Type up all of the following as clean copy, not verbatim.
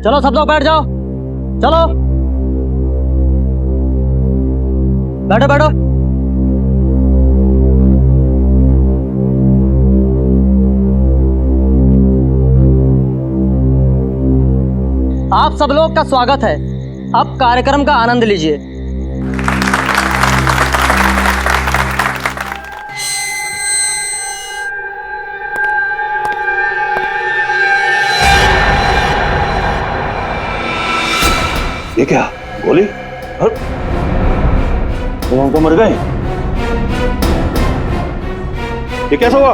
चलो सब लोग बैठ जाओ, चलो बैठो बैठो। आप सब लोग का स्वागत है। अब कार्यक्रम का आनंद लीजिए। ये क्या गोली? तुम तो मर गए। ये कैसा हुआ?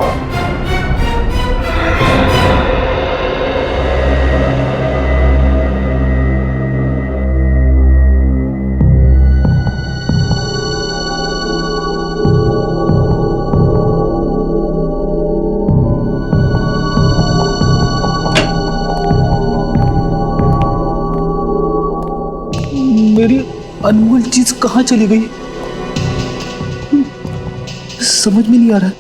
मेरी अनमोल चीज कहाँ चली गई? समझ में नहीं आ रहा।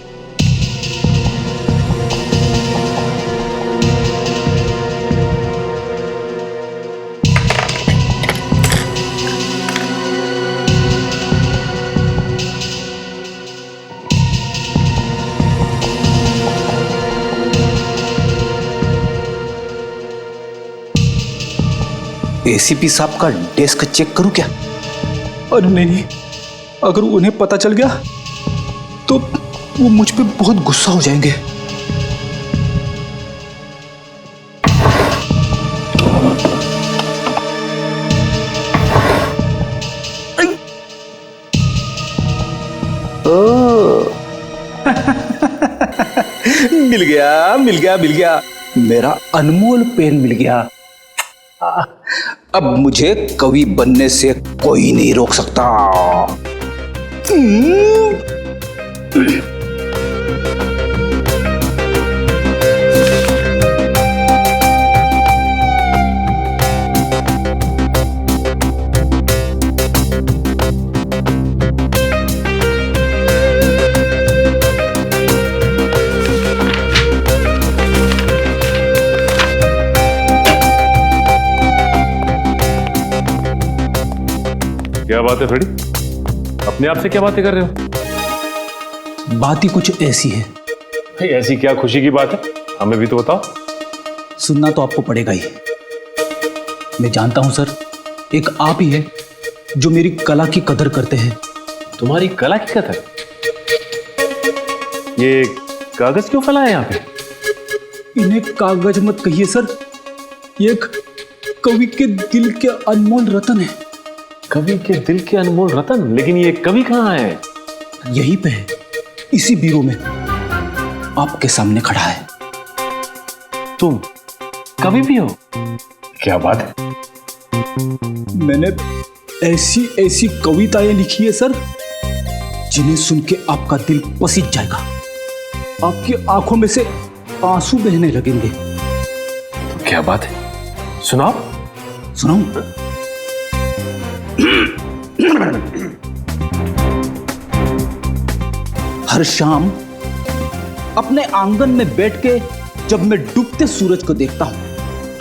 एसीपी साहब का डेस्क चेक करूं क्या? अरे नहीं, अगर उन्हें पता चल गया तो वो मुझ पे बहुत गुस्सा हो जाएंगे। मिल गया मिल गया मिल गया, मेरा अनमोल पेन मिल गया। अब मुझे कवि बनने से कोई नहीं रोक सकता। क्या बात है फ्रेडी? अपने आप से क्या बातें कर रहे हो? बात ही कुछ ऐसी है। भाई ऐसी क्या खुशी की बात है? हमें भी तो बताओ। सुनना तो आपको पड़ेगा ही। मैं जानता हूं सर, एक आप ही है जो मेरी कला की कदर करते हैं। तुम्हारी कला की कदर? ये कागज क्यों फैला है यहाँ पे? इन्हें कागज मत कहिए सर, ये एक कवि के दिल के अनमोल रतन है। कवि के दिल के अनमोल रतन? लेकिन ये कवि कहाँ है? यहीं पे है, इसी बीरो में, आपके सामने खड़ा है। तुम कवि भी हो? क्या बात है। मैंने ऐसी ऐसी कविताएं लिखी है सर, जिन्हें सुन के आपका दिल पसीज जाएगा, आपकी आंखों में से आंसू बहने लगेंगे। तो क्या बात है, सुनाओ। सुनाऊं? हर शाम अपने आंगन में बैठ के जब मैं डूबते सूरज को देखता हूं,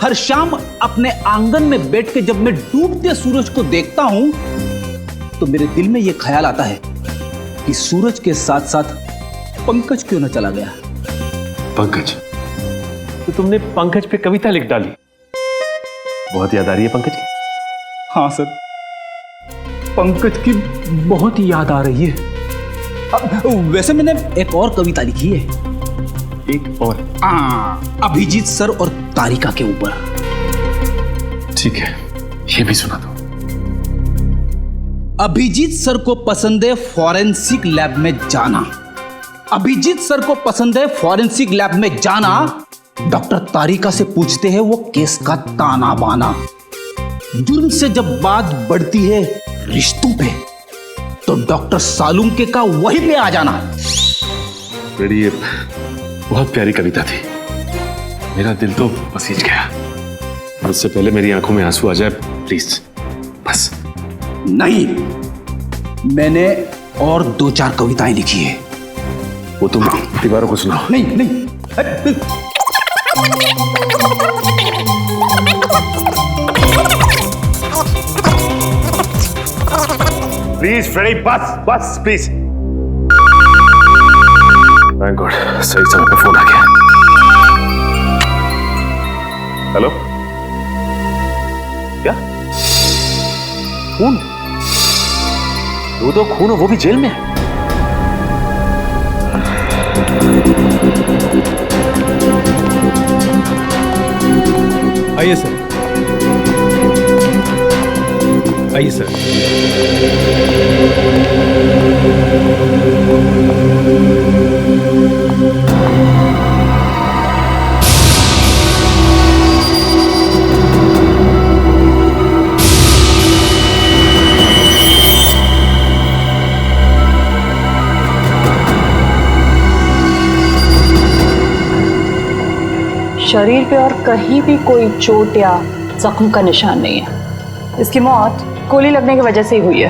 हर शाम अपने आंगन में बैठ के जब मैं डूबते सूरज को देखता हूं, तो मेरे दिल में यह ख्याल आता है कि सूरज के साथ साथ पंकज क्यों न चला गया। पंकज? तो तुमने पंकज पे कविता लिख डाली? बहुत याद आ रही है पंकज की? हाँ सर, पंकज की बहुत याद आ रही है। वैसे मैंने एक और कविता लिखी है। एक और? अभिजीत सर और तारिका के ऊपर। ठीक है, ये भी सुना दो। अभिजीत सर को पसंद है फॉरेंसिक लैब में जाना, अभिजीत सर को पसंद है फॉरेंसिक लैब में जाना। डॉक्टर तारिका से पूछते हैं वो केस का ताना बाना। जुर्म से जब बात बढ़ती है रिश्तों पे, तो डॉक्टर सालुंके का वहीं पे आ जाना। बड़ी ये बहुत प्यारी कविता थी, मेरा दिल तो पसीज गया। उससे पहले मेरी आंखों में आंसू आ जाए प्लीज, बस। नहीं, मैंने और 2-4 कविताएं लिखी है, वो तुम दीवारों को सुनाओ। नहीं नहीं, प्लीज फ्रेडी, बस बस प्लीज। थैंक गॉड, सही समय पे फोन आ गया। हेलो, क्या खून? दो खून, वो भी जेल में? आइए सर, आइए सर। शरीर पे और कहीं भी कोई चोट या जख्म का निशान नहीं है। इसकी मौत गोली लगने की वजह से ही हुई है।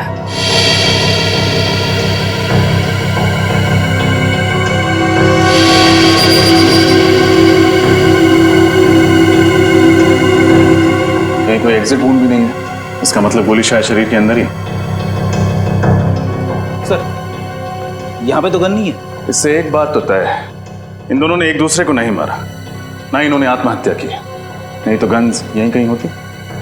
कहीं कोई एग्जिट वुंड भी नहीं है, इसका मतलब गोली शायद शरीर के अंदर ही। सर, यहाँ पे तो गन नहीं है। इससे एक बात तो तय है, इन दोनों ने एक दूसरे को नहीं मारा, ना इन्होंने आत्महत्या की। नहीं तो गन्स यहीं कहीं होती।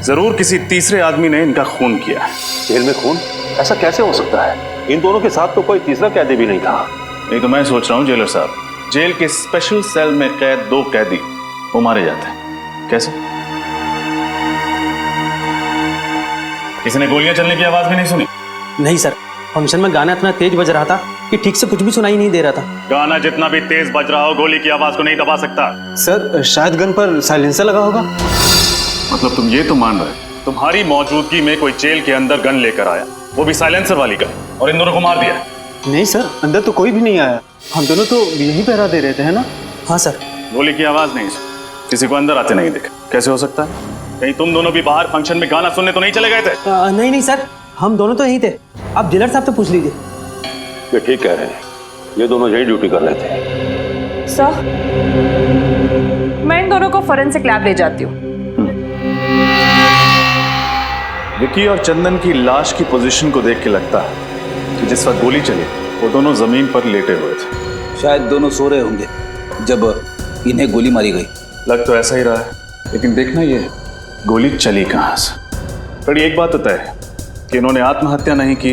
जरूर किसी तीसरे आदमी ने इनका खून किया है। जेल में खून? ऐसा कैसे हो सकता है? इन दोनों के साथ तो कोई तीसरा कैदी भी नहीं था। नहीं तो मैं सोच रहा हूँ जेलर साहब, जेल के स्पेशल सेल में कैद 2 कैदी वो मारे जाते हैं। कैसे? किसी ने गोलियां चलने की आवाज भी नहीं सुनी? नहीं सर, फंक्शन में गाना इतना तेज बज रहा था कि ठीक से कुछ भी सुनाई नहीं दे रहा था। गाना जितना भी तेज बज रहा हो, गोली की आवाज को नहीं दबा सकता। सर, शायद गन पर साइलेंसर लगा होगा। मतलब तुम ये तो मान रहे तुम्हारी मौजूदगी में कोई जेल के अंदर गन लेकर आया, वो भी साइलेंसर वाली गन, और इन दोनों को मार दिया? नहीं सर, अंदर तो कोई भी नहीं आया। हम दोनों तो यहीं पहरा दे रहे थे, है ना? हाँ सर। गोली की आवाज नहीं सुनी, किसी को अंदर आते नहीं देखा। कैसे हो सकता है? कहीं तुम दोनों भी बाहर फंक्शन में गाना सुनने तो नहीं चले गए थे? नहीं सर, हम दोनों तो यहीं थे। आप जेलर साहब से पूछ लीजिए। ये ठीक कह रहे हैं, ये दोनों यही ड्यूटी कर रहे थे। सर, मैं इन दोनों को फोरेंसिक लैब ले जाती हूँ। विकी और चंदन की लाश की पोजीशन को देख के लगता है कि जिस वक्त गोली चली वो दोनों जमीन पर लेटे हुए थे। शायद दोनों सो रहे होंगे जब इन्हें गोली मारी गई। लग तो ऐसा ही रहा है, लेकिन देखना ये गोली चली कहाँ से। बड़ी एक बात तो तय है कि इन्होंने आत्महत्या नहीं की,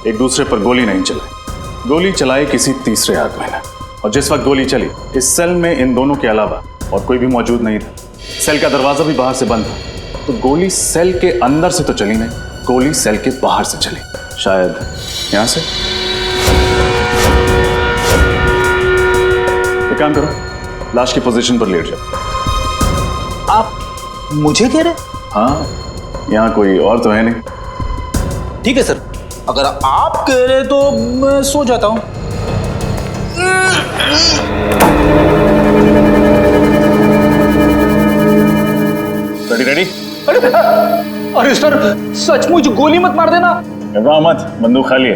एक दूसरे पर गोली नहीं चलाई। गोली चलाई किसी तीसरे आदमी ने, और जिस वक्त गोली चली इस सेल में इन दोनों के अलावा और कोई भी मौजूद नहीं था। सेल का दरवाजा भी बाहर से बंद था, तो गोली सेल के अंदर से तो चली नहीं, गोली सेल के बाहर से चली। शायद यहां से। एक काम करो, लाश की पोजीशन पर लेट जाओ। आप मुझे कह रहे? हाँ, यहां कोई और तो है नहीं। ठीक है सर, अगर आप कह रहे तो मैं सो जाता हूं। रेडी? अरे सर, सचमुच गोली मत मार देना। घबराओ मत, बंदूक खाली है।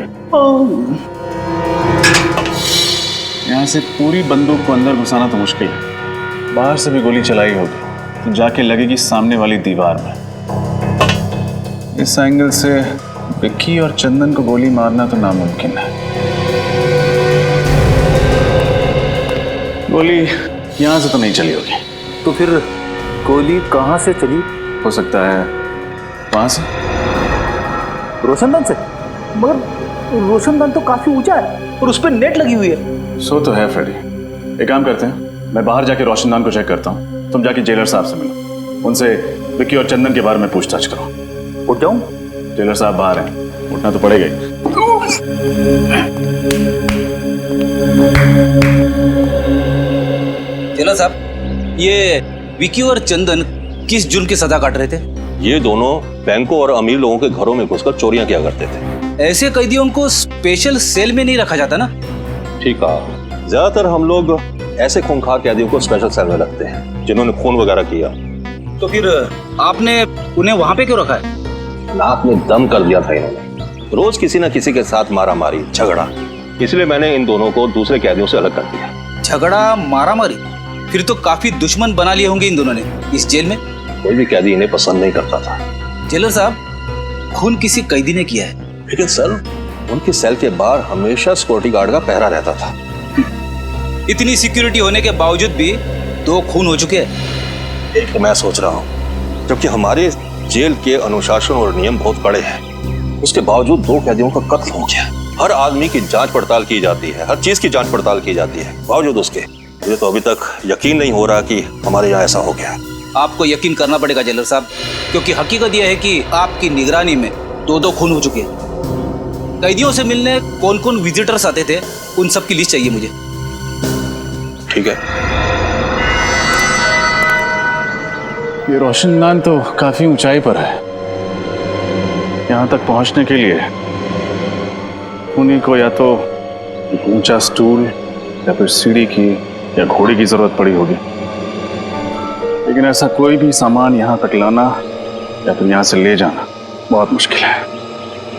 यहाँ से पूरी बंदूक को अंदर घुसाना तो मुश्किल है, बाहर से भी गोली चलाई होगी तो जाके लगेगी सामने वाली दीवार में। इस एंगल से विक्की और चंदन को गोली मारना तो नामुमकिन है। गोली यहाँ से तो नहीं चली होगी। तो फिर गोली कहाँ से चली? हो सकता है वहां से। रोशनदान से? मगर रोशनदान तो काफी ऊंचा है और उस पर नेट लगी हुई है। सो तो है फ्रेडी। एक काम करते हैं, मैं बाहर जाके रोशनदान को चेक करता हूँ, तुम जाके जेलर साहब से मिलो, उनसे विक्की और चंदन के बारे में पूछताछ करो। उठ जाऊं? जेलर साहब बाहर हैं, उठना तो पड़ेगा ही। जेलर साहब, ये विकी और चंदन किस जुर्म की सजा काट रहे थे? ये दोनों बैंकों और अमीर लोगों के घरों में घुसकर चोरियां किया करते थे। ऐसे कैदियों को स्पेशल सेल में नहीं रखा जाता ना? ठीक कहा, ज्यादातर हम लोग ऐसे खूंखार कैदियों को स्पेशल सेल में रखते हैं जिन्होंने खून वगैरह किया। तो फिर आपने उन्हें वहां पे क्यों रखा है? आपने दम कर दिया था इन्होंने, रोज किसी न किसी के साथ मारा मारी झगड़ा, इसलिए मैंने इन दोनों को दूसरे कैदियों से अलग कर दिया। झगड़ा मारा मारी? फिर तो काफी दुश्मन बना लिए होंगे इन दोनों ने इस जेल में। कोई भी कैदी इन्हें पसंद नहीं करता था। जेलर साहब, खून किसी कैदी ने किया है। लेकिन सर, उनके सेल के बाहर हमेशा सिक्योरिटी गार्ड का पहरा रहता था। इतनी सिक्योरिटी होने के बावजूद भी 2 खून हो चुके हैं। एक तो मैं सोच रहा हूँ, जबकि हमारे जेल के अनुशासन और नियम बहुत कड़े हैं, उसके बावजूद 2 कैदियों का कत्ल हो गया। हर आदमी की जांच पड़ताल की जाती है, हर चीज की जांच पड़ताल की जाती है, बावजूद उसके मुझे तो अभी तक यकीन नहीं हो रहा कि हमारे यहाँ ऐसा हो गया। आपको यकीन करना पड़ेगा जेलर साहब, क्योंकि हकीकत यह है कि आपकी निगरानी में 2 खून हो चुके हैं। कैदियों से मिलने कौन कौन विजिटर्स आते थे, उन सब की लिस्ट चाहिए मुझे। ठीक है। ये रोशनदान तो काफी ऊंचाई पर है। यहाँ तक पहुंचने के लिए उन्हीं को या तो एक ऊंचा स्टूल या फिर सीढ़ी की या घोड़ी की जरूरत पड़ी होगी। लेकिन ऐसा कोई भी सामान यहाँ तक लाना या फिर यहाँ से ले जाना बहुत मुश्किल है।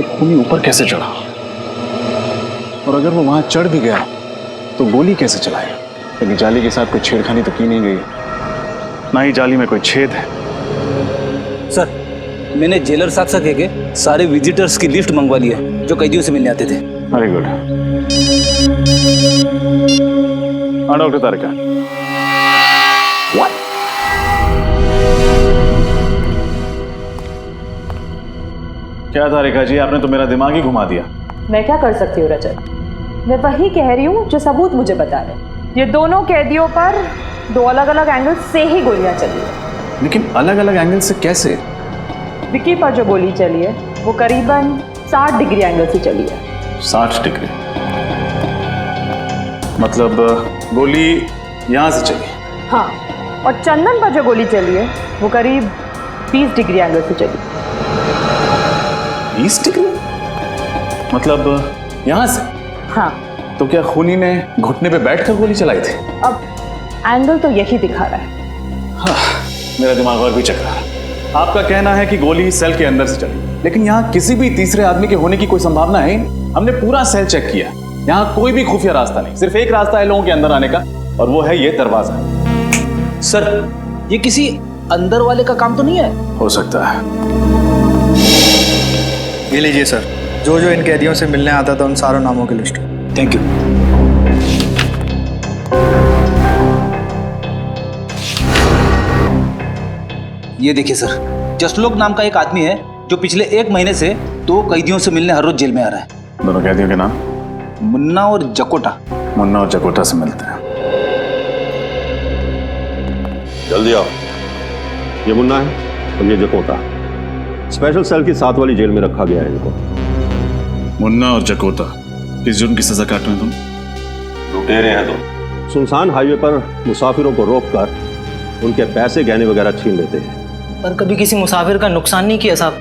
एक खूनी ऊपर कैसे चढ़ा, और अगर वो वहां चढ़ भी गया तो गोली कैसे चलाएगा? क्योंकि जाली के साथ कोई छेड़खानी तो की नहीं गई, ना ही जाली में कोई छेद है। सर, मैंने जेलर साहब से कह के सारे विजिटर्स की लिस्ट मंगवा ली है जो कैदियों से मिलने आते थे। Very good. हाँ डॉक्टर तारिका। क्या तारिका जी, आपने तो मेरा दिमाग ही घुमा दिया। मैं क्या कर सकती हूँ रजत? मैं वही कह रही हूँ जो सबूत मुझे बता रहे। ये दोनों कैदियों पर 2 अलग अलग एंगल से ही गोलियां चली है। लेकिन अलग अलग एंगल से कैसे? विक्की पर जो गोली चली है वो करीबन 60 डिग्री एंगल से चली है। 60 डिग्री मतलब गोली यहां से चली? हाँ, और चंदन पर जो गोली चली है वो करीब 20 डिग्री एंगल से चली। 20 डिग्री मतलब यहां से? हाँ। तो क्या खूनी ने घुटने पे बैठकर गोली चलाई थी? अब एंगल तो यही दिखा रहा है। हाँ, मेरा दिमाग और भी चक रहा है। आपका कहना है कि गोली सेल के अंदर से चली, लेकिन यहाँ किसी भी तीसरे आदमी के होने की कोई संभावना है? हमने पूरा सेल चेक किया, यहाँ कोई भी खुफिया रास्ता नहीं। सिर्फ एक रास्ता है लोगों के अंदर आने का, और वो है ये दरवाजा। सर, ये किसी अंदर वाले का काम तो नहीं है? हो सकता है। ये लीजिए सर, जो जो इन कैदियों से मिलने आता था उन सारों नामों की लिस्ट। Thank you. ये देखिए सर, जसलोक नाम का एक आदमी है जो पिछले 1 महीने से 2 कैदियों से मिलने हर रोज जेल में आ रहा है। दोनों कैदियों के नाम? मुन्ना और जकोटा। मुन्ना और जकोटा से मिलते हैं। जल्दी आओ। ये मुन्ना है और ये जकोटा। स्पेशल सेल की 7 वाली जेल में रखा गया है इनको। मुन्ना और जकोटा किस जुर्म की सजा काट रहे हैं तुम? लुटेरे हैं तो सुनसान हाईवे पर मुसाफिरों को रोककर उनके पैसे गहने वगैरह छीन लेते हैं। पर कभी किसी मुसाफिर का नुकसान नहीं किया साहब।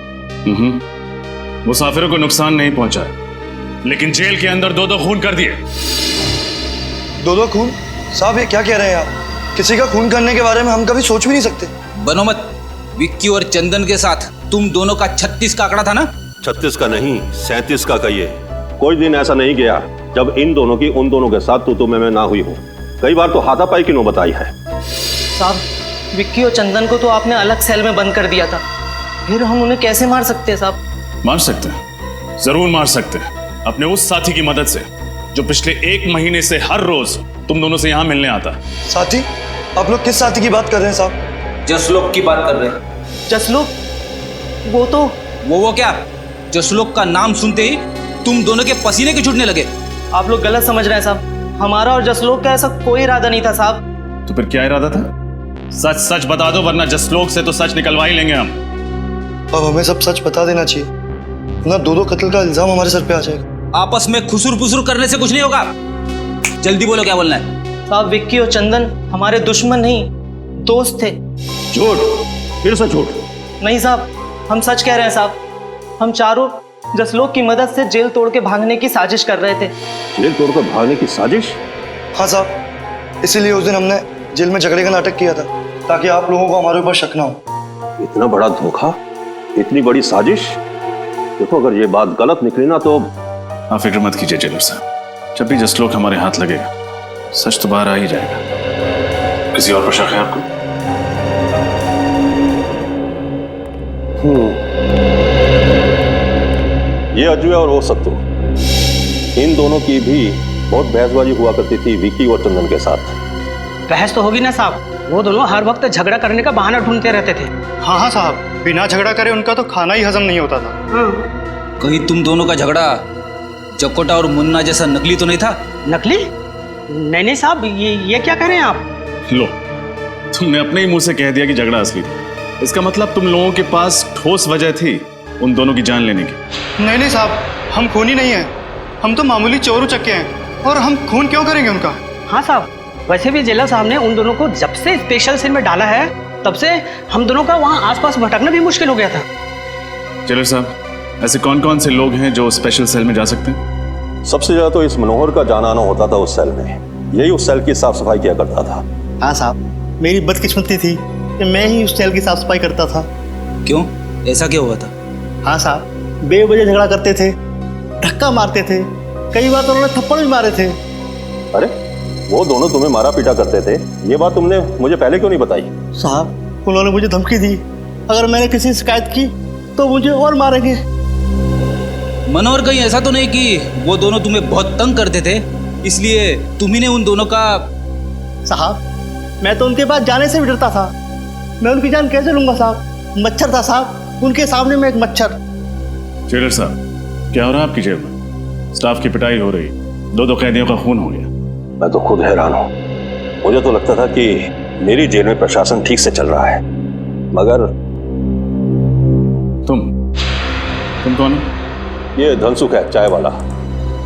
मुसाफिरों को नुकसान नहीं पहुंचा, लेकिन जेल के अंदर 2 खून कर दिए। 2 खून? साहब ये क्या कह रहे हैं आप? किसी का खून करने के बारे में हम कभी सोच भी नहीं सकते। बनो मत। विक्की और चंदन के साथ तुम दोनों का 36 का आंकड़ा था ना? 36 का नहीं, 37 का कहिए। कोई दिन ऐसा नहीं गया जब इन दोनों की उन दोनों के साथ तू मैं ना हुई हो। कई बार तो हाथापाई की नौबत आई है। साहब, विक्की और चंदन को तो आपने अलग सेल में बंद कर दिया था, फिर हम उन्हें कैसे मार सकते हैं साहब? मार सकते हैं, जरूर मार सकते हैं, अपने उस साथी की मदद से जो पिछले 1 महीने से हर रोज तुम दोनों से यहाँ मिलने आता है। साथी? आप लोग किस साथी की बात कर रहे हैं साहब? जसलोक की बात कर रहे हैं। जसलोक? वो तो वो क्या? जसलोक का नाम सुनते ही तुम दोनों के पसीने के छूटने लगे। आप लोग गलत समझ रहे हैं साहब। हमारा और जसलोक का ऐसा कोई इरादा नहीं था साहब। तो फिर क्या इरादा था? सच सच बता दो, वरना जसलोक से तो सच निकलवा ही लेंगे हम। अब हमें सब सच बता देना चाहिए, ना 2 कत्ल का इल्जाम हमारे सर पे आ जाएगा। आपस में खुसुर पुसुर करने से कुछ नहीं होगा। जल्दी बोलो, क्या बोलना है? साहब, विक्की और चंदन हमारे दुश्मन नहीं, दोस्त थे। झूठ, फिर से झूठ। नहीं साहब, हम सच कह रहे हैं साहब। हम चारों जसलोक की मदद से जेल तोड़ के भागने की साजिश कर रहे थे। जेल तोड़कर भागने की साजिश? हाँ साहब, इसीलिए उस दिन हमने जेल में झगड़े का नाटक किया था, ताकि आप लोगों को हमारे ऊपर शक ना हो। इतना बड़ा धोखा, इतनी बड़ी साजिश। देखो, अगर ये बात गलत निकली ना तो। आप फिक्र मत कीजिए जेलर साहब, जब भी जसलोक हमारे हाथ लगेगा सच तो बाहर आ ही जाएगा। किसी और पर शक है आपको? ये अजय और वो सत्तू, इन दोनों की भी बहुत बहसबाजी हुआ करती थी विक्की और चंदन के साथ। बहस तो होगी ना साहब, वो दोनों हर वक्त झगड़ा करने का बहाना ढूंढते रहते थे। हाँ हाँ साहब, बिना झगड़ा करे उनका तो खाना ही हजम नहीं होता था। कहीं तुम दोनों का झगड़ा जकोटा और मुन्ना जैसा नकली तो नहीं था? नकली? नहीं साहब, ये क्या कह रहे हैं आप? लो, तुमने अपने ही मुंह से कह दिया कि झगड़ा असली था। इसका मतलब तुम लोगों के पास ठोस वजह थी उन दोनों की जान लेने की। नहीं साहब, हम खूनी नहीं हैं, हम तो मामूली चोर उचक्के हैं, और हम खून क्यों करेंगे उनका? हाँ साहब, वैसे भी जेलर साहब ने उन दोनों को जब से स्पेशल सेल में डाला है तब से हम दोनों का वहाँ आसपास भटकना भी मुश्किल हो गया था। चलो साहब, ऐसे कौन कौन से लोग हैं जो स्पेशल सेल में जा सकते हैं? सबसे ज्यादा तो इस मनोहर का जाना आना होता था उस सेल में। यही उस सेल की साफ सफाई किया करता था। हाँ साहब, मेरी बदकिस्मती थी कि मैं ही उस सेल की साफ सफाई करता था। क्यों, ऐसा क्या हुआ था? हाँ साहब, बेवजह झगड़ा करते थे, धक्का मारते थे, कई बार तो उन्होंने थप्पड़ भी मारे थे। अरे, वो दोनों तुम्हें मारा पीटा करते थे, ये बात तुमने मुझे पहले क्यों नहीं बताई? साहब, उन्होंने मुझे धमकी दी, अगर मैंने किसी से शिकायत की तो मुझे और मारेंगे। मनोहर, कहीं ऐसा तो नहीं कि वो दोनों तुम्हें बहुत तंग करते थे इसलिए तुम्ही ने उन दोनों का? साहब, मैं तो उनके पास जाने से भी डरता था। मैं उनकी जान कैसे लूंगा साहब? मच्छर था साहब, उनके सामने में एक मच्छर। जेलर साहब, क्या हो रहा है आपकी जेल में? स्टाफ की पिटाई हो रही, दो कैदियों का खून हो गया। मैं तो खुद हैरान हूं। मुझे तो लगता था कि मेरी जेल में प्रशासन ठीक से चल रहा है, मगर तुम कौन हो? ये धनसुख है, चाय वाला।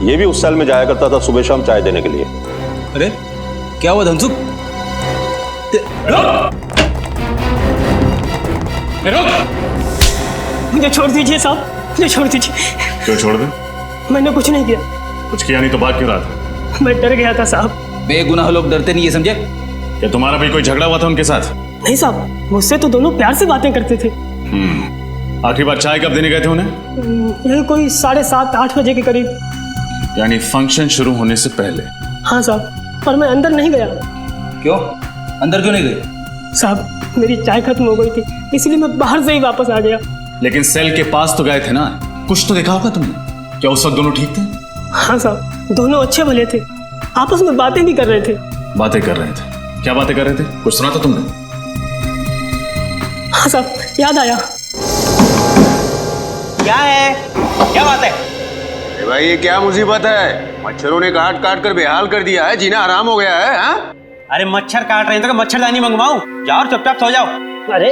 ये भी उस सेल में जाया करता था सुबह शाम चाय देने के लिए। अरे क्या हुआ धनसुख? मुझे छोड़ दीजिए साहब, मुझे छोड़ दीजिए। क्यों छोड़ दे? मैंने कुछ नहीं किया। कुछ किया नहीं तो बात क्यों रहा था? मैं डर गया था साहब। बेगुनाह लोग डरते नहीं, ये समझे? क्या तुम्हारा भी कोई झगड़ा हुआ था उनके साथ? नहीं साहब, मुझसे तो दोनों प्यार से बातें करते थे। आखिरी बार चाय कब देने गए थे उन्हें? यही कोई 7:30-8 बजे के करीब। यानी फंक्शन शुरू होने से पहले? हाँ साहब, पर मैं अंदर नहीं गया। क्यों, अंदर क्यों नहीं गए? साहब, मेरी चाय खत्म हो गई थी, इसलिए मैं बाहर से ही वापस आ गया। लेकिन सेल के पास तो गए थे ना, कुछ तो देखा होगा तुमने। क्या उस वक्त दोनों ठीक थे? हाँ साहब, दोनों अच्छे भले थे, आपस में बातें भी कर रहे थे। बातें कर रहे थे? क्या बातें कर रहे थे? कुछ सुना था तुमने? हाँ साहब, याद आया। क्या है, क्या बात है? अरे भाई, ये क्या मुसीबत है? मच्छरों ने काट काट कर बेहाल कर दिया है, जीना आराम हो गया है। हाँ? अरे मच्छर काट रहे हैं तो मच्छरदानी मंगवाऊं? जाओ और चुपचाप सो जाओ। अरे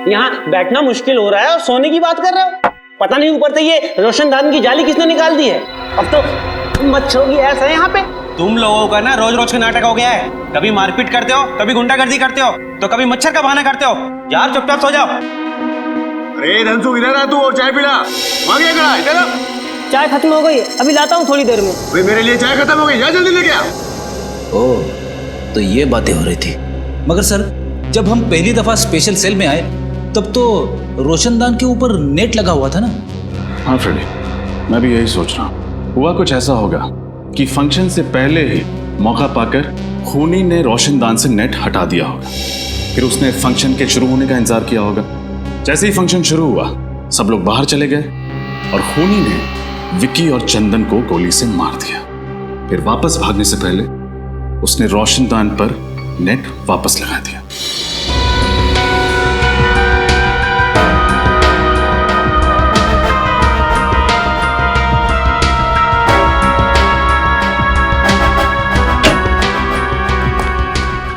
यहाँ बैठना मुश्किल हो रहा है और सोने की बात कर रहे हो? पता नहीं ऊपर से ये रोशनदान की जाली किसने निकाल दी है। अब तो मच्छरों की ऐसा है यहाँ पे। तुम लोगों का ना रोज रोज का नाटक हो गया है। कभी मारपीट करते हो, कभी गुंडागर्दी करते हो, तो कभी मच्छर का बहाना करते हो। यार चुपचाप सो जाओ। अरे धनसुख, इधर आ तू और चाय पिला। मांगे कड़ा, इधर आ। चाय खत्म हो गई, अभी लाता हूँ थोड़ी देर में। भाई मेरे लिए चाय खत्म हो गई, जा जल्दी लेके आ। ओह, तो ये बातें हो रही थी। मगर सर, जब हम पहली दफा स्पेशल सेल में आए तब तो रोशनदान के ऊपर नेट लगा हुआ था ना? हाँ फ्रेडी, मैं भी यही सोच रहा हूँ। हुआ कुछ ऐसा होगा कि फंक्शन से पहले ही मौका पाकर खूनी ने रोशनदान से नेट हटा दिया होगा। फिर उसने फंक्शन के शुरू होने का इंतजार किया होगा। जैसे ही फंक्शन शुरू हुआ, सब लोग बाहर चले गए और खूनी ने विक्की और चंदन को गोली से मार दिया। फिर वापस भागने से पहले उसने रोशनदान पर नेट वापस लगा दिया।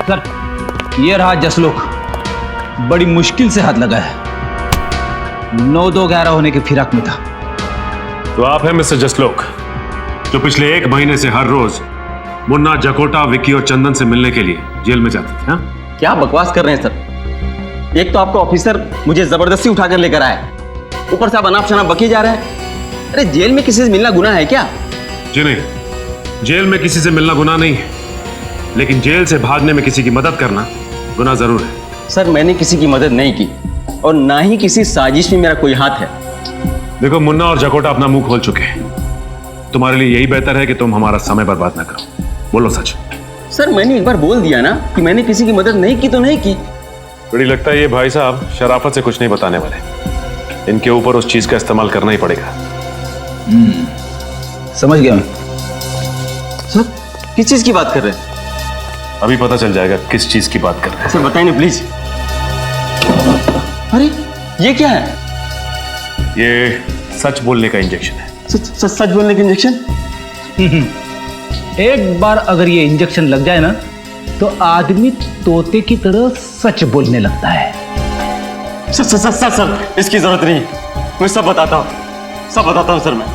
सर, ये रहा जसलोक, बड़ी मुश्किल से हाथ लगा है। 9-2-11 होने के फिराक में था। तो आप हैं मिस्टर जसलोक, जो पिछले 1 महीने से हर रोज मुन्ना, जकोटा, विक्की और चंदन से मिलने के लिए जेल में जाते थे? हाँ? क्या बकवास कर रहे हैं सर? एक तो आपका ऑफिसर मुझे जबरदस्ती उठाकर लेकर आया, ऊपर से आप अनाप शनाप बकी जा रहे हैं। अरे जेल में किसी से मिलना गुनाह है क्या? जी नहीं, जेल में किसी से मिलना गुनाह नहीं है, लेकिन जेल से भागने में किसी की मदद करना गुनाह जरूर है। सर, मैंने किसी की मदद नहीं की और ना ही किसी साजिश में मेरा कोई हाथ है। देखो, मुन्ना और जकोटा अपना मुंह खोल चुके हैं। तुम्हारे लिए यही बेहतर है कि तुम हमारा समय बर्बाद ना करो। बोलो सच। सर, मैंने एक बार बोल दिया ना कि मैंने किसी की मदद नहीं की तो नहीं की। बड़ी लगता है ये भाई साहब शराफत से कुछ नहीं बताने वाले। इनके ऊपर उस चीज का इस्तेमाल करना ही पड़ेगा। समझ गया मैं। सर किस चीज की बात कर रहे हैं? अभी पता चल जाएगा किस चीज की बात कर रहे हैं। सर बताइए ना प्लीज। अरे ये क्या है? ये सच बोलने का इंजेक्शन है। सच बोलने का इंजेक्शन? एक बार अगर ये इंजेक्शन लग जाए ना तो आदमी तोते की तरह सच बोलने लगता है। सर इसकी जरूरत नहीं, मैं सब बताता हूँ सर। मैं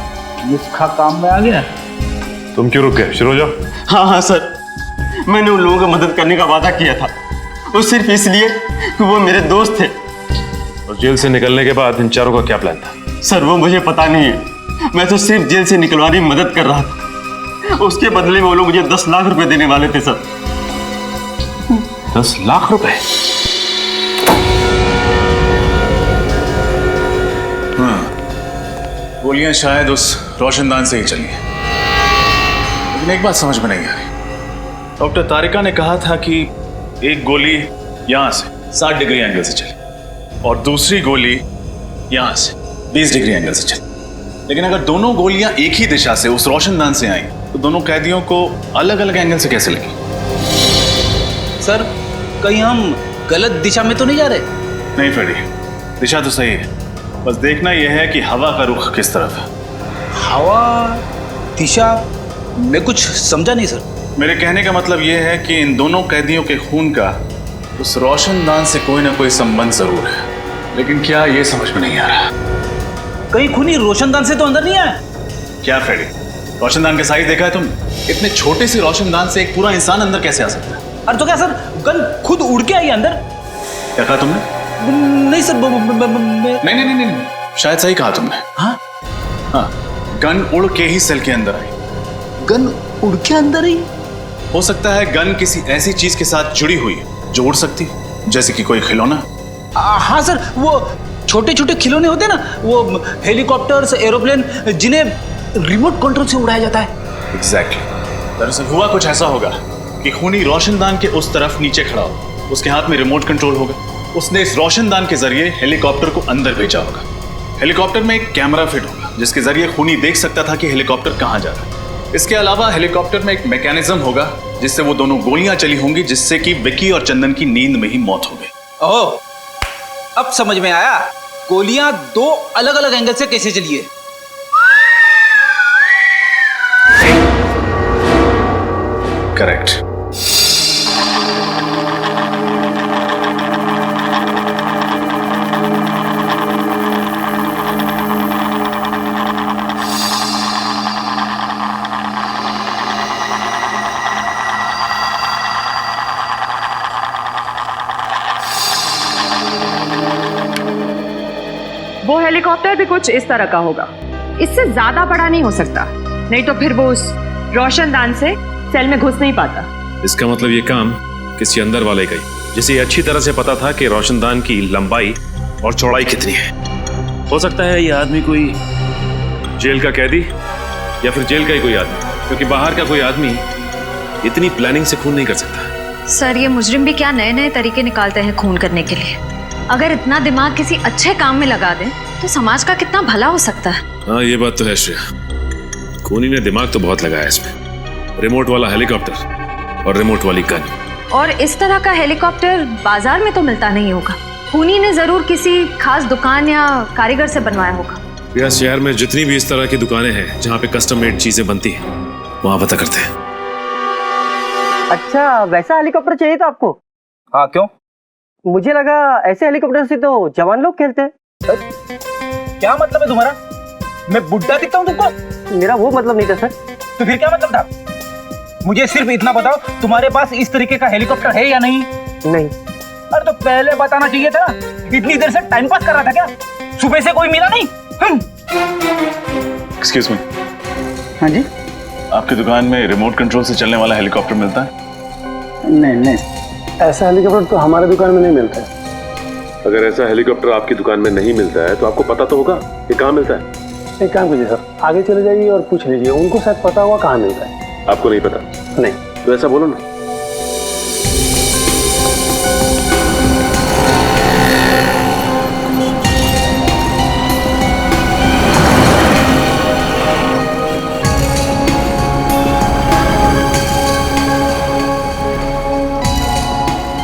नुस्खा काम में आ गया। तुम क्यों रुक गए? शुरू हो जाओ। हाँ सर, मैंने उन लोगों की मदद करने का वादा किया था, वो सिर्फ इसलिए कि वो मेरे दोस्त थे। और जेल से निकलने के बाद इन चारों का क्या प्लान था? सर वो मुझे पता नहीं है, मैं तो सिर्फ जेल से निकलवाने में मदद कर रहा था। उसके बदले में वो लोग मुझे 10 लाख रुपए देने वाले थे सर। 10 लाख रुपए? हाँ, गोलियां शायद उस रोशनदान से ही चली हैं। लेकिन एक बात समझ में नहीं आ रही। डॉक्टर तारिका ने कहा था कि एक गोली यहां से 60 डिग्री एंगल से चली और दूसरी गोली यहां से 20 डिग्री एंगल से चली। लेकिन अगर दोनों गोलियां एक ही दिशा से उस रोशनदान से आई तो दोनों कैदियों को अलग अलग एंगल से कैसे लगी? सर कहीं हम गलत दिशा में तो नहीं जा रहे? नहीं फ्रेडी, दिशा तो सही है, बस देखना यह है कि हवा का रुख किस तरफ है। हवा, दिशा, मैं कुछ समझा नहीं सर। मेरे कहने का मतलब यह है कि इन दोनों कैदियों के खून का उस रोशनदान से कोई ना कोई संबंध जरूर है, लेकिन क्या ये समझ में नहीं आ रहा। कहीं खूनी रोशनदान से तो अंदर नहीं आया? क्या फ्रेडी, रोशनदान का साइज देखा है तुम? इतने छोटे से रोशनदान से एक पूरा इंसान अंदर कैसे आ सकता है? अरे तो क्या सर गन खुद उड़ के आई अंदर? क्या कहा तुमने? नहीं सर नहीं, शायद सही कहा तुमने। हाँ, गन उड़ के ही सेल के अंदर आई। गन उड़ के अंदर ही? हो सकता है गन किसी ऐसी चीज के साथ जुड़ी हुई है जो उड़ सकती है, जैसे कि कोई खिलौना। हाँ सर, वो छोटे छोटे खिलौने होते हैं ना, वो हेलीकॉप्टर्स, एरोप्लेन, जिन्हें रिमोट कंट्रोल से उड़ाया जाता है। एग्जैक्टली। दरअसल हुआ कुछ ऐसा होगा कि खूनी रोशनदान के उस तरफ नीचे खड़ा हो, उसके हाथ में रिमोट कंट्रोल होगा, उसने इस रोशनदान के जरिए हेलीकॉप्टर को अंदर भेजा होगा। हेलीकॉप्टर में एक कैमरा फिट होगा जिसके जरिए खूनी देख सकता था कि हेलीकॉप्टर कहां जा रहा है। इसके अलावा हेलीकॉप्टर में एक मैकेनिज्म होगा जिससे वो दोनों गोलियां चली होंगी, जिससे कि विक्की और चंदन की नींद में ही मौत हो गई। ओह, अब समझ में आया गोलियां 2 अलग अलग एंगल से कैसे चली है। करेक्ट। वो हेलीकॉप्टर भी कुछ इस तरह का होगा, इससे ज्यादा बड़ा नहीं हो सकता, नहीं तो फिर वो उस रोशनदान से सेल में घुस नहीं पाता। इसका मतलब ये काम किसी अंदर वाले का ही, जिसे अच्छी तरह से पता था कि रोशनदान की लंबाई और चौड़ाई कितनी है। हो सकता है ये आदमी कोई जेल का कैदी या फिर जेल का ही कोई आदमी, क्योंकि बाहर का कोई आदमी इतनी प्लानिंग से खून नहीं कर सकता। सर ये मुजरिम भी क्या नए नए तरीके निकालते हैं खून करने के लिए। अगर इतना दिमाग किसी अच्छे काम में लगा दें तो समाज का कितना भला हो सकता है। हाँ ये बात तो है श्रेया, खूनी ने दिमाग तो बहुत लगाया इसमें। रिमोट वाला हेलीकॉप्टर और रिमोट वाली गन। और इस तरह का हेलीकॉप्टर बाजार में तो मिलता नहीं होगा, खूनी ने जरूर किसी खास दुकान या कारीगर से बनवाया होगा। या शहर में जितनी भी इस तरह की दुकानें हैं जहाँ पे कस्टम मेड चीजें बनती हैं, वहाँ पता करते हैं। अच्छा, वैसा हेलीकॉप्टर चाहिए था आपको? हाँ क्यों? मुझे लगा ऐसे हेलीकॉप्टर से तो जवान लोग खेलते हैं। क्या मतलब है तुम्हारा? मैं बुड्ढा दिखता हूँ तुमको? मेरा वो मतलब नहीं था सर। तो फिर क्या मतलब था? मुझे सिर्फ इतना बताओ, तुम्हारे पास इस तरीके का हेलीकॉप्टर है या नहीं? नहीं। अरे तो पहले बताना चाहिए था। इतनी देर से टाइम पास कर रहा था क्या? सुबह से कोई मिला नहीं? Excuse me. हाँ जी। आपकी दुकान में रिमोट कंट्रोल से चलने वाला हेलीकॉप्टर मिलता है? नहीं, ऐसा हेलीकॉप्टर तो हमारे दुकान में नहीं मिलता है। अगर ऐसा हेलीकॉप्टर आपकी दुकान में नहीं मिलता है तो आपको पता तो होगा ये कहाँ मिलता है। एक काम कीजिए सर, आगे चले जाइए और पूछ लीजिए, उनको शायद पता होगा कहाँ मिलता है। आपको नहीं पता? नहीं। तो ऐसा बोलो ना।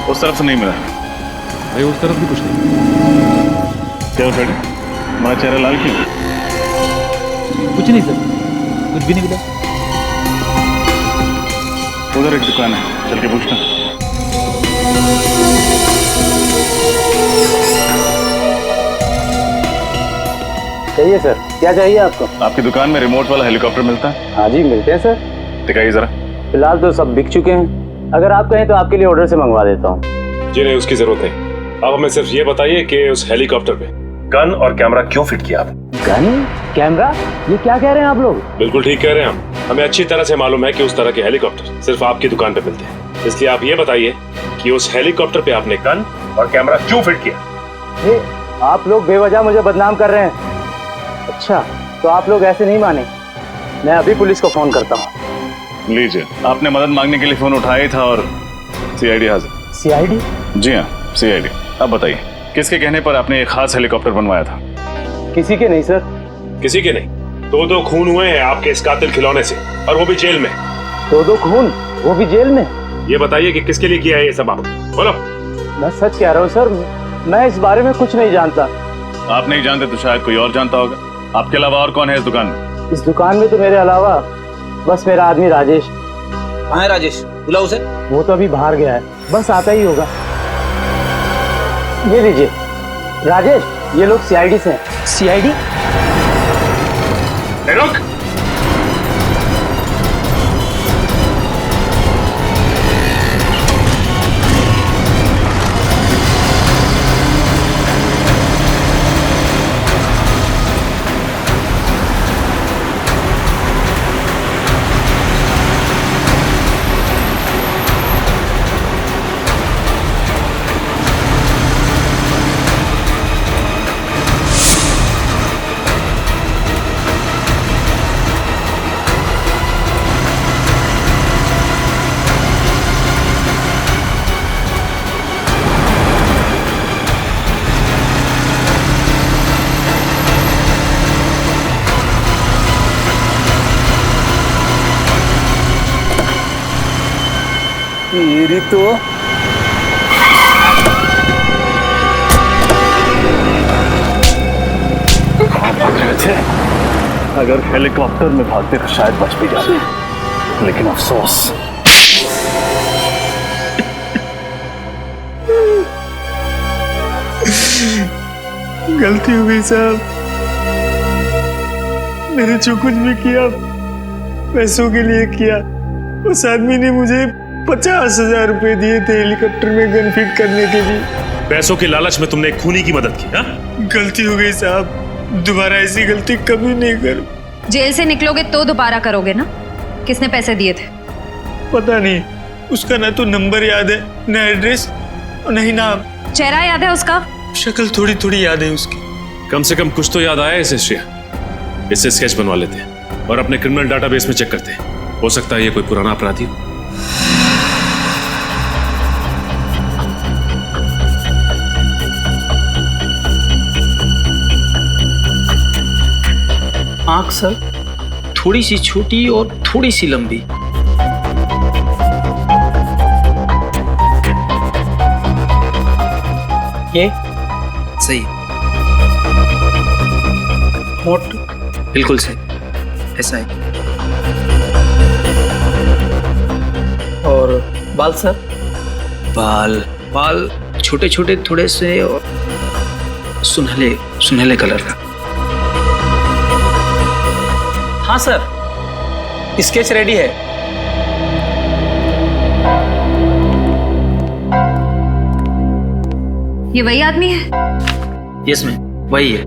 उस तरफ से नहीं मिला भाई, उस तरफ भी कुछ नहीं। क्या फ्रेडी, हमारा चेहरा लाल क्यों? कुछ नहीं सर, कुछ भी नहीं मिला। उधर एक दुकान है, चल के पूछना। कहिए सर, क्या चाहिए आपको? आपकी दुकान में रिमोट वाला हेलीकॉप्टर मिलता है? हाँ जी, मिलते हैं सर। दिखाइए जरा। फिलहाल तो सब बिक चुके हैं, अगर आप कहें तो आपके लिए ऑर्डर से मंगवा देता हूँ। जी नहीं, उसकी जरूरत नहीं। आप हमें सिर्फ ये बताइए कि उस हेलीकॉप्टर पे गन और कैमरा क्यों फिट किया आपने? गन, कैमरा, ये क्या कह रहे हैं आप लोग? बिल्कुल ठीक कह रहे हैं हम। हमें अच्छी तरह से मालूम है कि उस तरह के हेलीकॉप्टर सिर्फ आपकी दुकान पे मिलते हैं, इसलिए आप ये बताइए कि उस हेलीकॉप्टर पे आपने गन और कैमरा क्यों फिट किया? आप लोग बेवजह मुझे बदनाम कर रहे हैं। अच्छा, तो आप लोग ऐसे नहीं माने, मैं अभी पुलिस को फोन करता हूँ। लीजिए, आपने मदद मांगने के लिए फोन उठाया था और सीआईडी हाजिर। सीआईडी? जी हाँ, सीआईडी। अब बताइए, किसके कहने पर आपने एक खास हेलीकॉप्टर बनवाया था? किसी के नहीं सर। किसी के नहीं? दो खून हुए हैं आपके इस कातिल खिलौने से, और वो भी जेल में। दो खून, वो भी जेल में? ये बताइए कि किसके लिए किया है ये सब आप, बोलो। मैं सच कह रहा हूँ सर, मैं इस बारे में कुछ नहीं जानता। आप नहीं जानते तो शायद कोई और जानता होगा। आपके अलावा और कौन है इस दुकान में? इस दुकान में तो मेरे अलावा बस मेरा आदमी राजेश। हाँ राजेश, बुलाओ उसे। वो तो अभी बाहर गया है, बस आता ही होगा। ये लीजिए राजेश, ये लोग सीआईडी से हैं। सीआईडी? रुक, मेरी तो अगर हेलीकॉप्टर में भागते तो शायद बच भी जाते, लेकिन अफसोस गलती हो गई साहब, मैंने जो कुछ भी किया पैसों के लिए किया। उस आदमी ने मुझे 50,000 रुपए दिए थे हेलीकॉप्टर में गन फिट करने के लिए। पैसों के लालच में तुमने एक खूनी की मदद की? गलती हो गई साहब, दोबारा ऐसी गलती कभी नहीं कर। जेल से निकलोगे तो दोबारा करोगे ना? किसने पैसे दिए थे? पता नहीं, उसका ना तो नंबर याद है, ना एड्रेस और नहीं नाम। चेहरा याद है उसका? शक्ल थोड़ी थोड़ी याद है उसकी। कम से कम कुछ तो याद आया इसे श्रेया। इससे स्केच बनवा लेते हैं और अपने क्रिमिनल डाटाबेस में चेक करते हैं, हो सकता है ये कोई पुराना अपराधी हो। आंख सर थोड़ी सी छोटी और थोड़ी सी लंबी। ये सही, होठ बिल्कुल सही, ऐसा है। और बाल सर? बाल छोटे छोटे थोड़े से और सुनहले सुनहले कलर का। हाँ सर, स्केच रेडी है। ये वही आदमी है? यस मैम, वही है।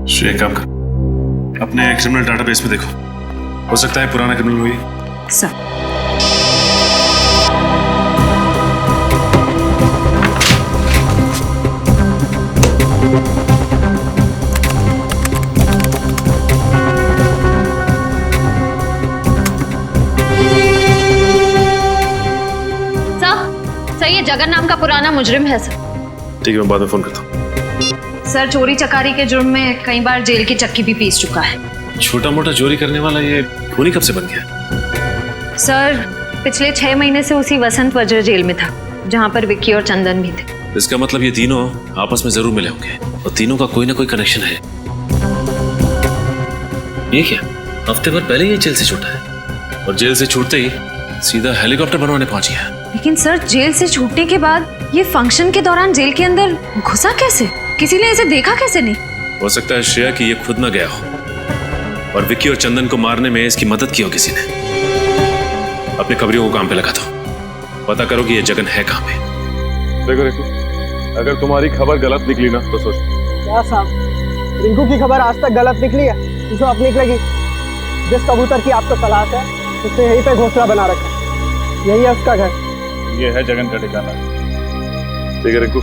श्रेया, काम कर, अपने क्रिमिनल डाटाबेस में देखो, हो सकता है पुराना क्रिमिनल हुई। सर ये जगन नाम का पुराना मुजरिम है सर। ठीक है, मैं बाद में फोन करता हूँ। सर चोरी चकारी के जुर्म में कई बार जेल की चक्की भी पीस चुका है। छोटा मोटा चोरी करने वाला ये खूनी कब से बन गया? सर पिछले 6 महीने से उसी वसंत वज्र जेल में था, जहाँ पर विक्की और चंदन भी थे। इसका मतलब ये तीनों आपस में जरूर मिले होंगे और तीनों का कोई ना कोई कनेक्शन है। ये क्या, हफ्ते भर पहले ये जेल से छूटा है और जेल से छूटते ही सीधा हेलीकॉप्टर बनवाने पहुंच गया। लेकिन सर, जेल से छूटने के बाद ये फंक्शन के दौरान जेल के अंदर घुसा कैसे? किसी ने इसे देखा कैसे नहीं? हो सकता है श्रेया कि ये खुद ना गया हो और विक्की और चंदन को मारने में इसकी मदद की हो किसी ने। अपने खबरियों को काम पे लगा दो, पता करो कि ये जगन है कहाँ पे। देखो देखो, अगर तुम्हारी खबर गलत निकली ना तो सोच। क्या साहब, रिंकू की खबर आज तक गलत निकली है? जो अब निकलेगी, जिस कबूतर की आपको तलाश है उसने यहीं पे घोंसला बना रखा है, यही है उसका घर। ये है जगन का ठिकाना। ठीक है रिंकू,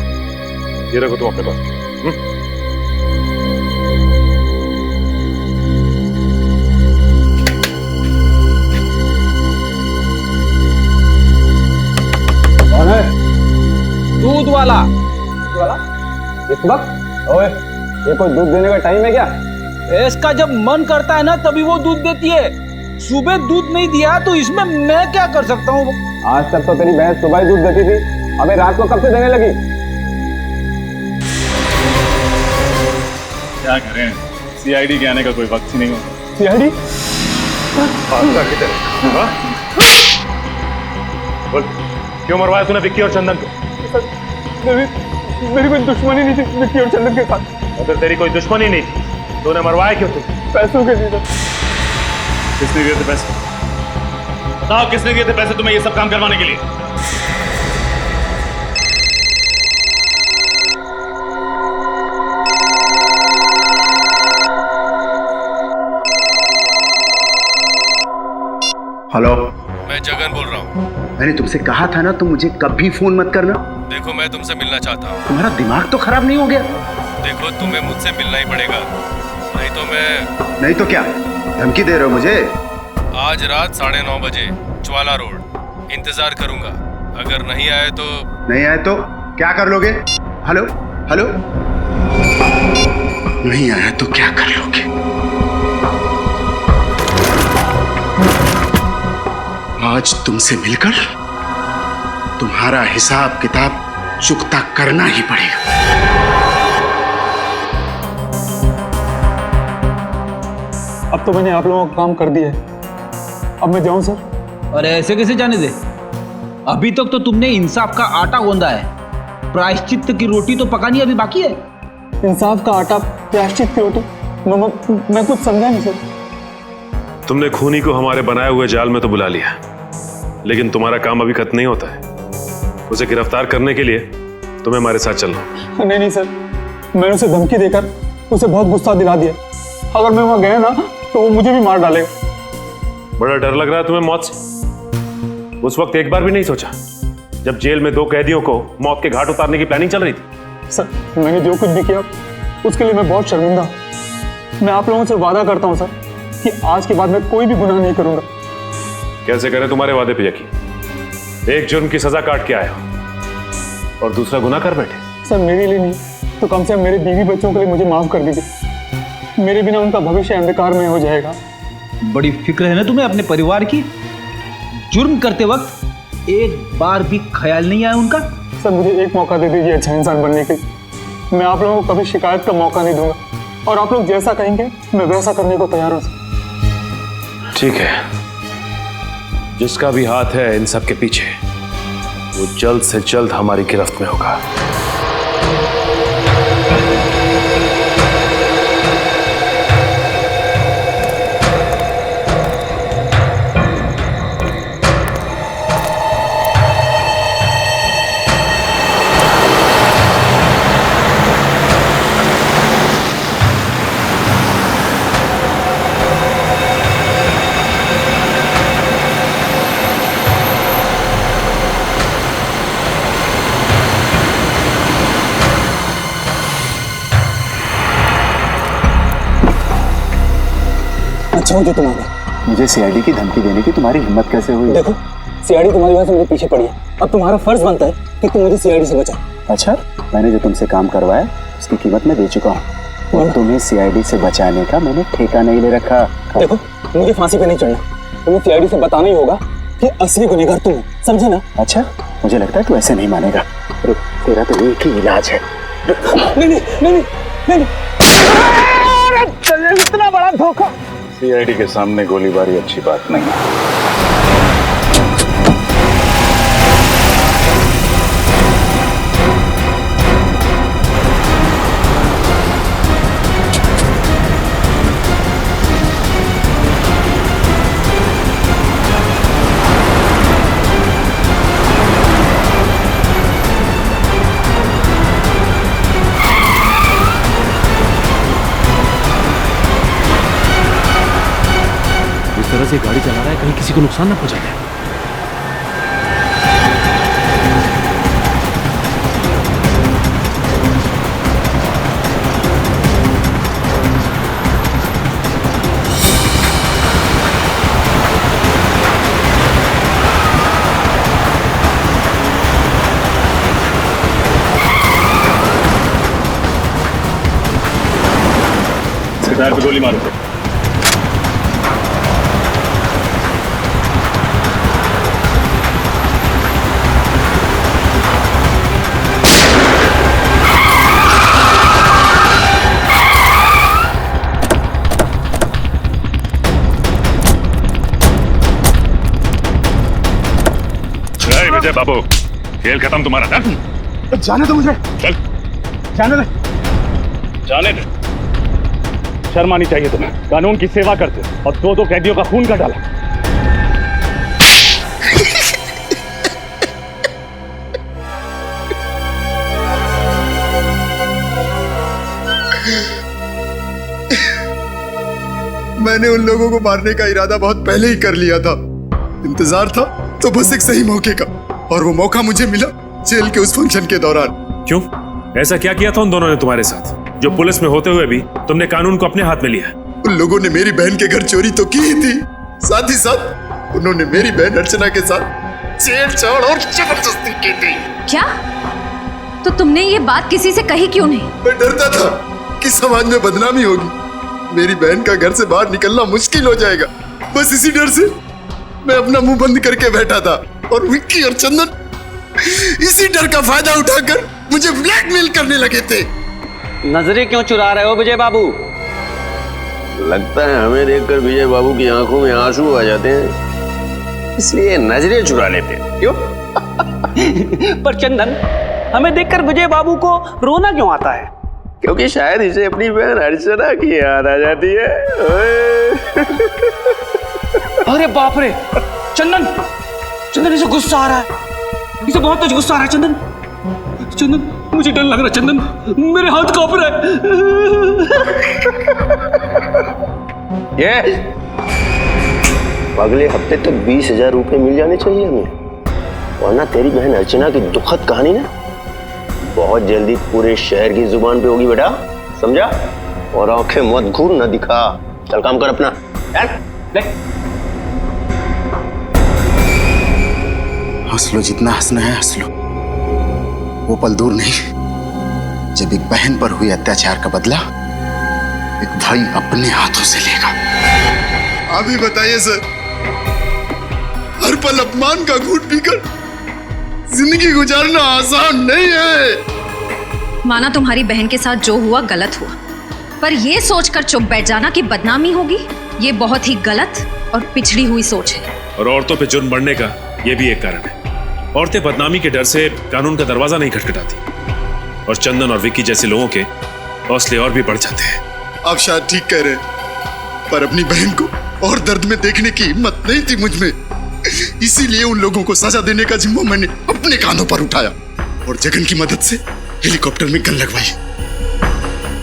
ये रखो तुम अपने पास। कौन है? दूध वाला। इस वक्त? ओए, ये कोई दूध देने का टाइम है क्या? इसका जब मन करता है ना तभी वो दूध देती है। सुबह दूध नहीं दिया तो इसमें मैं क्या कर सकता हूँ? आज तक तो तेरी भैंस सुबह ही दूध देती थी, अबे रात को कब से देने लगी? क्या करें, सीआईडी के आने का कोई वक्त ही नहीं होता। सीआईडी? बोल, क्यों मरवाया तूने विक्की और चंदन को? मेरी कोई दुश्मनी नहीं थी विक्की और चंदन के साथ। अगर तेरी कोई दुश्मनी नहीं थी तूने मरवाया क्यों? तू पैसों के लिए। किसने दिए थे पैसे? बताओ किसने दिए थे पैसे तुम्हें ये सब काम करवाने के लिए? हेलो, मैं जगन बोल रहा हूँ। मैंने तुमसे कहा था ना तुम मुझे कभी फोन मत करना। देखो, मैं तुमसे मिलना चाहता हूँ। तुम्हारा दिमाग तो खराब नहीं हो गया? देखो, तुम्हें मुझसे मिलना ही पड़ेगा, नहीं तो क्या धमकी दे रहे हो मुझे? आज रात 9:30 बजे ज्वाला रोड इंतजार करूंगा। अगर नहीं आए तो क्या कर लोगे? हेलो हेलो, नहीं आया तो क्या कर लोगे? आज तुमसे मिलकर तुम्हारा हिसाब किताब चुकता करना ही पड़ेगा। अब तो मैंने आप लोगों का काम कर दिया है, अब मैं जाऊं सर? अरे ऐसे कैसे जाने दे? अभी तक तो तुमने इंसाफ का आटा गूंदा है, प्रायश्चित की रोटी तो पकानी अभी बाकी है। इंसाफ का आटा, प्रायश्चित की रोटी? मैं कुछ समझा नहीं सर। तुमने खूनी को हमारे बनाए हुए जाल में तो बुला लिया, लेकिन तुम्हारा काम अभी खत्म नहीं होता है। उसे गिरफ्तार करने के लिए तुम्हें हमारे साथ चलना। नहीं सर, मैंने उसे धमकी देकर उसे बहुत गुस्सा दिला दिया। अगर मैं वहां गया ना तो वो मुझे भी मार डालेगा। बड़ा डर लग रहा है तुम्हें मौत से? उस वक्त एक बार भी नहीं सोचा जब जेल में 2 कैदियों को मौत के घाट उतारने की प्लानिंग चल रही थी? सर, मैंने जो कुछ भी किया उसके लिए मैं बहुत शर्मिंदा हूं। मैं आप लोगों से वादा करता हूं सर कि आज के बाद मैं कोई भी गुनाह नहीं करूंगा। कैसे करें तुम्हारे वादे पे यकीन? एक जुर्म की सजा काट के आया हो और दूसरा गुनाह कर बैठे। सर, मेरे लिए नहीं तो कम से कम मेरे बीवी बच्चों के लिए मुझे माफ कर दीजिए। मेरे बिना उनका भविष्य अंधकार में हो जाएगा। बड़ी फिक्र है ना तुम्हें अपने परिवार की? जुर्म करते वक्त एक बार भी ख्याल नहीं आया उनका? सर, मुझे एक मौका दे दीजिए अच्छा इंसान बनने के लिए। मैं आप लोगों को कभी शिकायत का मौका नहीं दूंगा और आप लोग जैसा कहेंगे मैं वैसा करने को तैयार हूं। ठीक है, जिसका भी हाथ है इन सब के पीछे, वो जल्द से जल्द हमारी गिरफ्त में होगा। अच्छा हो जो तुम आ गए। मुझे सीआईडी की धमकी देने की तुम्हारी हिम्मत कैसे हुई? देखो, सीआईडी तुम्हारी वजह से मेरे पीछे पड़ी है। अब तुम्हारा फर्ज बनता है कि तुम मुझे सीआईडी से बचाओ। अच्छा, मैंने जो तुमसे काम करवाया उसकी कीमत मैं दे चुका हूँ और तुम्हें सीआईडी से बचाने का मैंने ठेका नहीं ले रखा। देखो, मुझे फांसी पे नहीं चढ़ना, तुम्हें सीआईडी से बताना ही होगा कि असली गुनहगार तुम हो, समझे ना? अच्छा, मुझे लगता है तू ऐसे नहीं मानेगा। रुक, तेरा तो एक ही इलाज है। नहीं नहीं नहीं नहीं नहीं, इतना बड़ा धोखा। सीआईडी के सामने गोलीबारी अच्छी बात नहीं है। इस तरह से गाड़ी चला रहा है, कहीं किसी को नुकसान ना पहुंचा दे। टायर पे गोली मारो। विजय बाबू, खेल खत्म तुम्हारा। जाने दो मुझे, चल जाने दे। जाने दे। शर्म आनी चाहिए तुम्हें। कानून की सेवा करते और दो कैदियों का खून का डाला। मैंने उन लोगों को मारने का इरादा बहुत पहले ही कर लिया था। इंतजार था तो बस एक सही मौके का, और वो मौका मुझे मिला जेल के उस फंक्शन के दौरान। क्यों? ऐसा क्या किया था उन दोनों ने तुम्हारे साथ, जो पुलिस में होते हुए भी तुमने कानून को अपने हाथ में लिया? उन लोगों ने मेरी बहन के घर चोरी तो की ही थी, साथ ही साथ उन्होंने मेरी बहन अर्चना के साथ छेड़छाड़ और जबरदस्ती की थी। क्या? तो तुमने ये बात किसी से कही क्यों नहीं? मैं डरता था कि समाज में बदनामी होगी, मेरी बहन का घर से बाहर निकलना मुश्किल हो जाएगा। बस इसी डर से मैं अपना मुंह बंद करके बैठा था, और विक्की और चंदन इसी डर का फायदा उठाकर मुझे ब्लैकमेल करने लगे थे। नजरें क्यों चुरा रहे हो विजय बाबू? लगता है हमें देखकर विजय बाबू की आंखों में आंसू आ जाते हैं, इसलिए नजरें चुरा लेते हैं। क्यों? पर चंदन, हमें देखकर विजय बाबू को रोना क्यों आता है? क्योंकि शायद इसे अपनी बहन अर्चना की याद आ जाती है। अरे बाप रे, चंदन, चंदन इसे गुस्सा आ रहा है, इसे बहुत तेज गुस्सा आ रहा है। चंदन, चंदन, मुझे डर लग रहा है। चंदन, मेरे हाथ कांप रहे हैं। अगले हफ्ते तक 20,000 रुपए मिल जाने चाहिए हमें, वरना तेरी बहन अर्चना की दुखद कहानी ना बहुत जल्दी पूरे शहर की जुबान पे होगी बेटा, समझा? और आंखें मत घूर, न दिखा। चल काम कर अपना। हंस लो, जितना हंसना है हंस लो। वो पल दूर नहीं जब एक बहन पर हुए अत्याचार का बदला एक भाई अपने हाथों से लेगा। आप ही बताइए सर, हर पल अपमान का घूंट पीकर जिंदगी गुजारना आसान नहीं है। माना तुम्हारी बहन के साथ जो हुआ गलत हुआ, पर ये सोचकर चुप बैठ जाना कि बदनामी होगी, ये बहुत ही गलत और पिछड़ी हुई सोच है। और औरतों पे जुर्म बढ़ने का ये भी एक कारण है। औरतें बदनामी के डर से कानून का दरवाजा नहीं खटखटाती, और चंदन और विक्की जैसे लोगों के हौसले और भी बढ़ जाते हैं। आप शायद ठीक कह रहे हैं, पर अपनी बहन को और दर्द में देखने की हिम्मत नहीं थी मुझ में, इसीलिए उन लोगों को सजा देने का जिम्मा मैंने अपने कांधों पर उठाया, और जगन की मदद से हेलीकॉप्टर में गन लगवाई,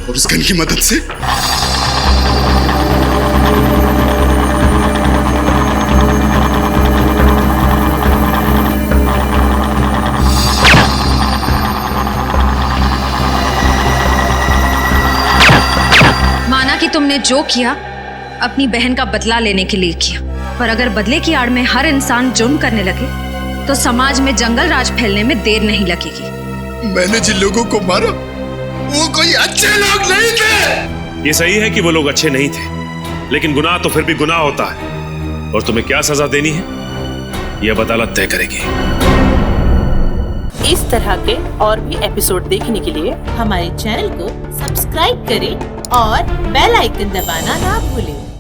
और उस गन की मदद से माना कि तुमने जो किया अपनी बहन का बदला लेने के लिए किया, पर अगर बदले की आड़ में हर इंसान जुर्म करने लगे तो समाज में जंगल राज फैलने में देर नहीं लगेगी। मैंने जिन लोगों को मारा वो कोई अच्छे लोग नहीं थे। ये सही है कि वो लोग अच्छे नहीं थे, लेकिन गुनाह तो फिर भी गुनाह होता है। और तुम्हें क्या सजा देनी है ये अब अदालत तय करेगी। इस तरह के और भी एपिसोड देखने के लिए हमारे चैनल को सब्सक्राइब करें और बेल आइकन दबाना ना भूलें।